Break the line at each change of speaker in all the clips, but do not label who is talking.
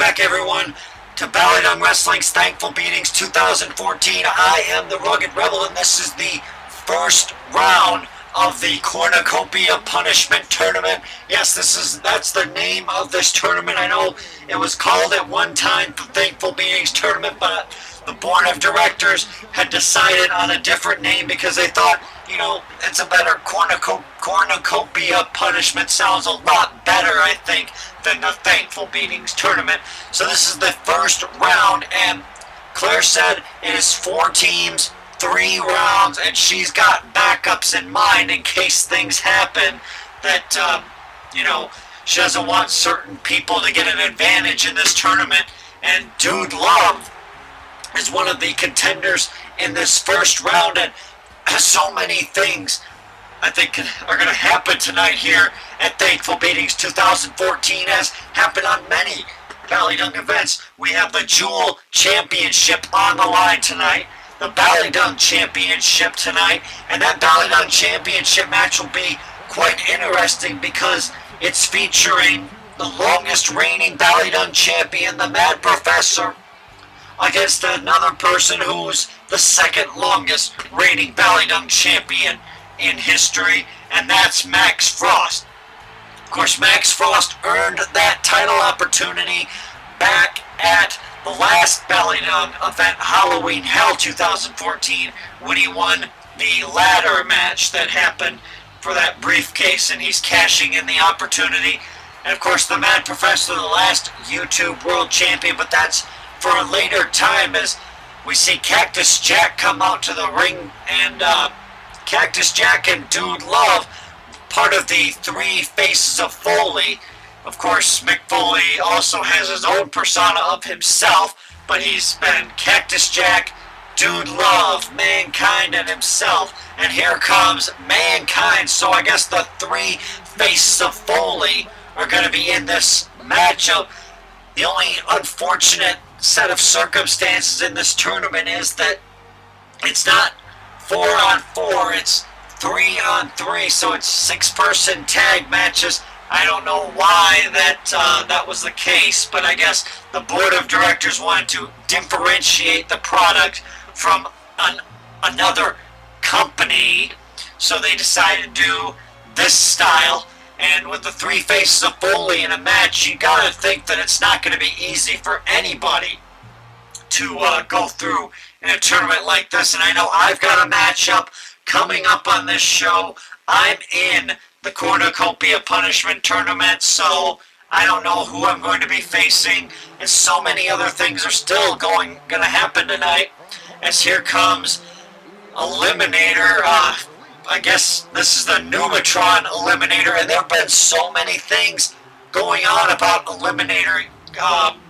back, everyone, to Ballydown Wrestling's Thankful Beatings 2014. I am the Rugged Rebel, and this is the first round of the Cornucopia Punishment Tournament. Yes, that's the name of this tournament. I know it was called at one time the Thankful Beatings Tournament, but the board of directors had decided on a different name because they thought, it's a better Cornucopia Punishment sounds a lot better, I think, than the Thankful Beatings Tournament. So this is the first round, and Claire said it is 4 teams, 3 rounds, and she's got backups in mind in case things happen that, she doesn't want certain people to get an advantage in this tournament. And Dude Love is one of the contenders in this first round, and so many things I think are going to happen tonight here at Thankful Beatings 2014, as happened on many Ballydown events. We have the Jewel Championship on the line tonight, the Ballydown Championship tonight, and that Ballydown Championship match will be quite interesting because it's featuring the longest reigning Ballydown champion, the Mad Professor, against another person who's the second longest reigning Ballydown champion in history, and that's Max Frost. Of course, Max Frost earned that title opportunity back at the last Ballydown event, Halloween Hell 2014, when he won the ladder match that happened for that briefcase, and he's cashing in the opportunity. And of course, the Mad Professor, the last YouTube World Champion, but that's for a later time, as we see Cactus Jack come out to the ring, and Cactus Jack and Dude Love, part of the 3 faces of Foley. Of course, Mick Foley also has his own persona of himself, but he's been Cactus Jack, Dude Love, Mankind, and himself. And here comes Mankind, so I guess the 3 faces of Foley are going to be in this matchup. The only unfortunate set of circumstances in this tournament is that it's not 4-on-4, it's 3-on-3, so it's 6-person tag matches. I don't know why that was the case, but I guess the board of directors wanted to differentiate the product from another company, so they decided to do this style. And with the 3 faces of Foley in a match, you gotta think that it's not gonna be easy for anybody to go through in a tournament like this. And I know I've got a matchup coming up on this show. I'm in the Cornucopia Punishment Tournament, so I don't know who I'm going to be facing, and so many other things are still gonna happen tonight. As here comes Eliminator. I guess this is the Pneumatron Eliminator, and there have been so many things going on about Eliminator.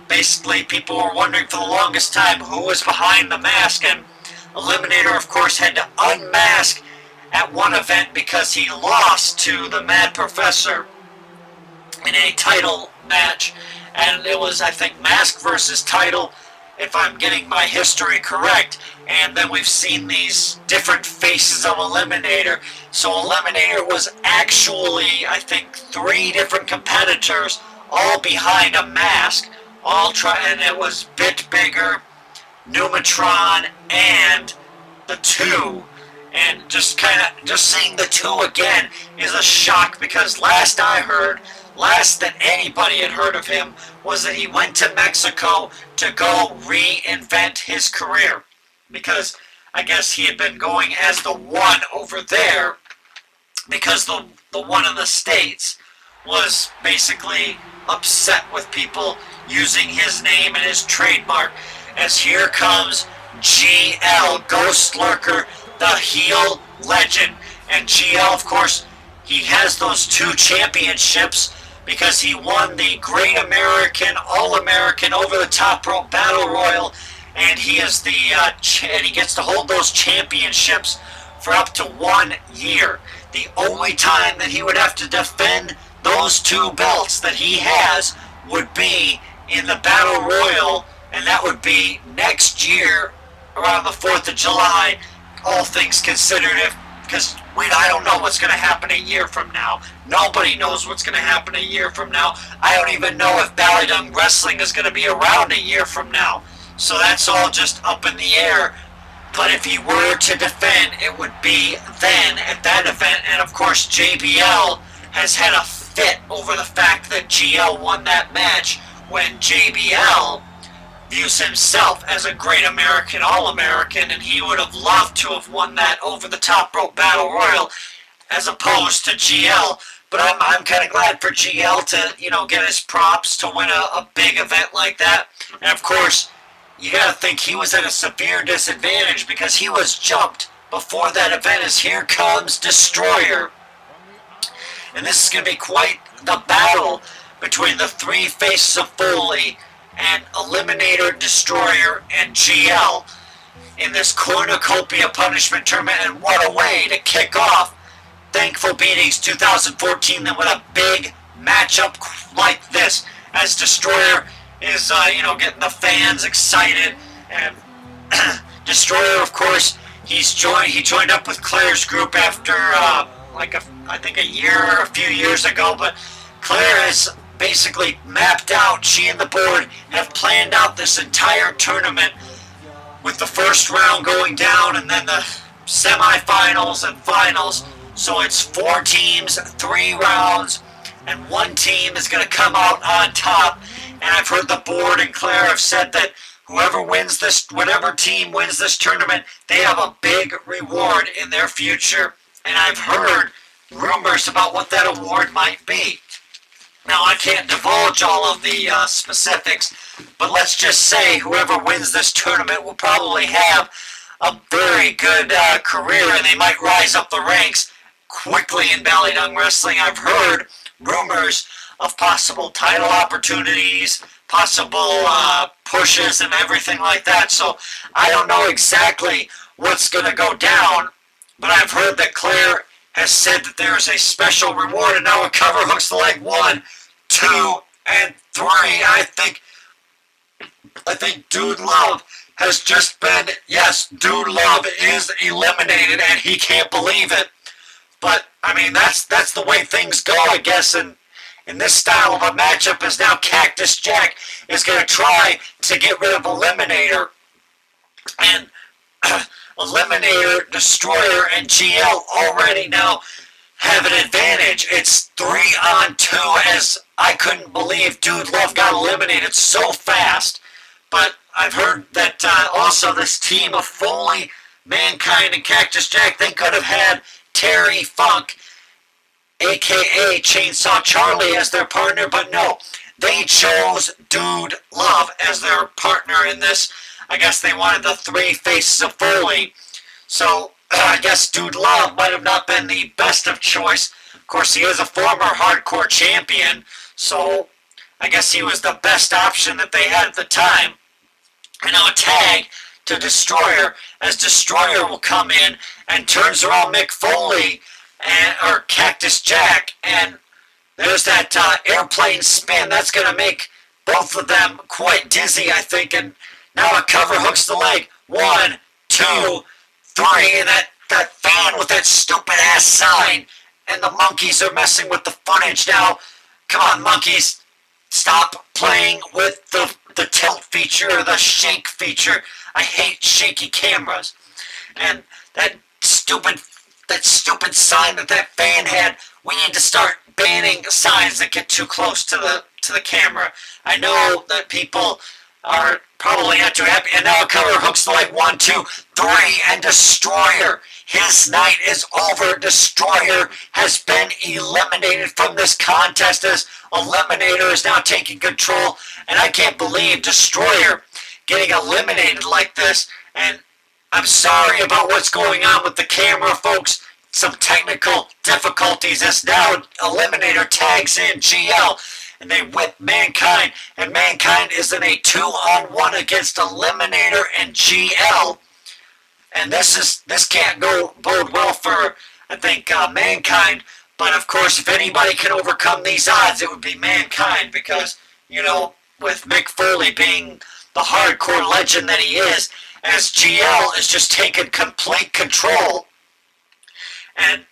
Basically, people were wondering for the longest time who was behind the mask, and Eliminator, of course, had to unmask at one event because he lost to the Mad Professor in a title match, and it was, I think, mask versus title, if I'm getting my history correct. And then we've seen these different faces of Eliminator. So Eliminator was actually, I think, 3 different competitors, all behind a mask, and it was Bit Bigger, Pneumatron, and the 2. And just seeing the 2 again is a shock, because last that anybody had heard of him was that he went to Mexico to go reinvent his career, because I guess he had been going as the 1 over there, because the 1 in the States was basically upset with people using his name and his trademark. As here comes GL, Ghost Lurker, the heel legend. And GL, of course, he has those 2 championships because he won the Great American, All-American, Over-the-Top Rope Battle Royal, and he is and he gets to hold those championships for up to 1 year. The only time that he would have to defend those 2 belts that he has would be in the Battle Royal, and that would be next year around the 4th of July, all things considered, if because I don't know what's going to happen a year from now. Nobody knows what's going to happen a year from now. I don't even know if Ballydung Wrestling is going to be around a year from now. So that's all just up in the air. But if he were to defend, it would be then at that event. And of course, JBL has had a fit over the fact that GL won that match, when JBL views himself as a great American, All-American, and he would have loved to have won that over the top rope battle royal as opposed to GL. But I'm kind of glad for GL to, get his props to win a big event like that. And of course, you got to think he was at a severe disadvantage because he was jumped before that event as here comes Destroyer. And this is going to be quite the battle between the three faces of Foley and Eliminator, Destroyer, and GL in this Cornucopia Punishment Tournament. And what a way to kick off ThankFul Beatings 2014 then with a big matchup like this, as Destroyer is, getting the fans excited. And Destroyer, of course, he joined up with Claire's group after, I think a few years ago, but Claire has basically mapped out, she and the board have planned out this entire tournament with the first round going down and then the semifinals and finals. So it's 4 teams, 3 rounds, and 1 team is going to come out on top. And I've heard the board and Claire have said that whatever team wins this tournament, they have a big reward in their future. And I've heard rumors about what that award might be. Now, I can't divulge all of the specifics, but let's just say whoever wins this tournament will probably have a very good career, and they might rise up the ranks quickly in Ballydung Wrestling. I've heard rumors of possible title opportunities, possible pushes, and everything like that. So I don't know exactly what's going to go down, but I've heard that Claire has said that there is a special reward, and now a cover hooks the leg 1, 2, and 3. I think Dude Love has just been, yes, Dude Love is eliminated, and he can't believe it. But I mean, that's the way things go, I guess. And in this style of a matchup, is now Cactus Jack is going to try to get rid of Eliminator, and Eliminator, Destroyer, and GL already now have an advantage. It's 3 on 2, as I couldn't believe Dude Love got eliminated so fast. But I've heard that also this team of Foley, Mankind, and Cactus Jack, they could have had Terry Funk, a.k.a. Chainsaw Charlie, as their partner, but no. They chose Dude Love as their partner in this. I guess they wanted the 3 faces of Foley. So I guess Dude Love might have not been the best of choice. Of course, he is a former hardcore champion, so I guess he was the best option that they had at the time. And now a tag to Destroyer, as Destroyer will come in and turns around Mick Foley or Cactus Jack, and there's that airplane spin. That's going to make both of them quite dizzy, I think. And now a cover hooks the leg. 1, 2, 3, and that fan with that stupid ass sign. And the monkeys are messing with the footage now. Come on, monkeys. Stop playing with the tilt feature or the shake feature. I hate shaky cameras. And that stupid sign that fan had, we need to start banning signs that get too close to the camera. I know that people are probably not too happy. And now a cover hooks the leg. 1, 2, 3, and Destroyer. His night is over. Destroyer has been eliminated from this contest, as Eliminator is now taking control. And I can't believe Destroyer getting eliminated like this. And I'm sorry about what's going on with the camera, folks. Some technical difficulties as now Eliminator tags in GL, and they whip Mankind, and Mankind is in a 2-on-1 against Eliminator and GL. And this can't bode well for, I think, Mankind. But of course, if anybody can overcome these odds, it would be Mankind, because, with Mick Foley being the hardcore legend that he is, as GL is just taking complete control. And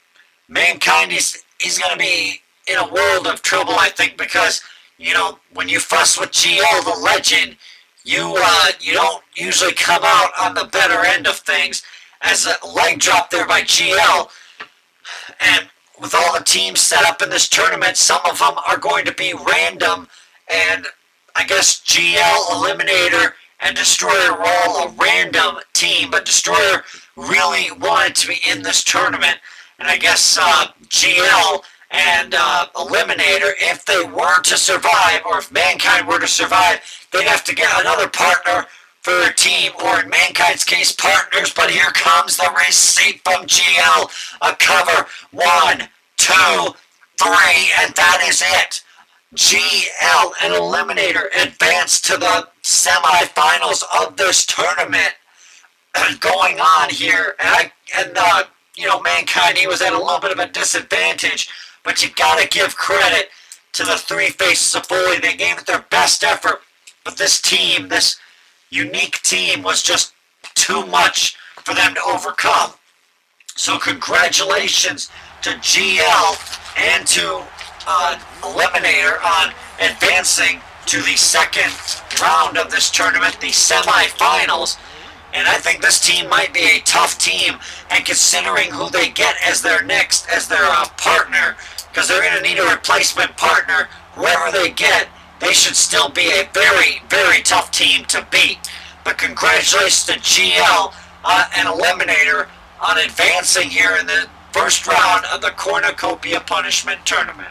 Mankind, he's going to be in a world of trouble, I think, because, when you fuss with GL, the legend, you don't usually come out on the better end of things, as a leg drop there by GL. And with all the teams set up in this tournament, some of them are going to be random, and I guess GL, Eliminator, and Destroyer were all a random team, but Destroyer really wanted to be in this tournament, and I guess GL and Eliminator, if they were to survive, or if Mankind were to survive, they'd have to get another partner for their team, or in Mankind's case, partners. But here comes the receipt from GL. A cover. 1, 2, 3, and that is it. GL and Eliminator advance to the semifinals of this tournament. Going on here, and Mankind, he was at a little bit of a disadvantage, but you gotta give credit to the three faces of Foley. They gave it their best effort, but this team, this unique team, was just too much for them to overcome. So congratulations to GL and to Eliminator on advancing to the second round of this tournament, the semifinals. And I think this team might be a tough team, and considering who they get as their partner, because they're going to need a replacement partner, whoever they get, they should still be a very, very tough team to beat. But congratulations to GL and Eliminator on advancing here in the first round of the Cornucopia Punishment Tournament.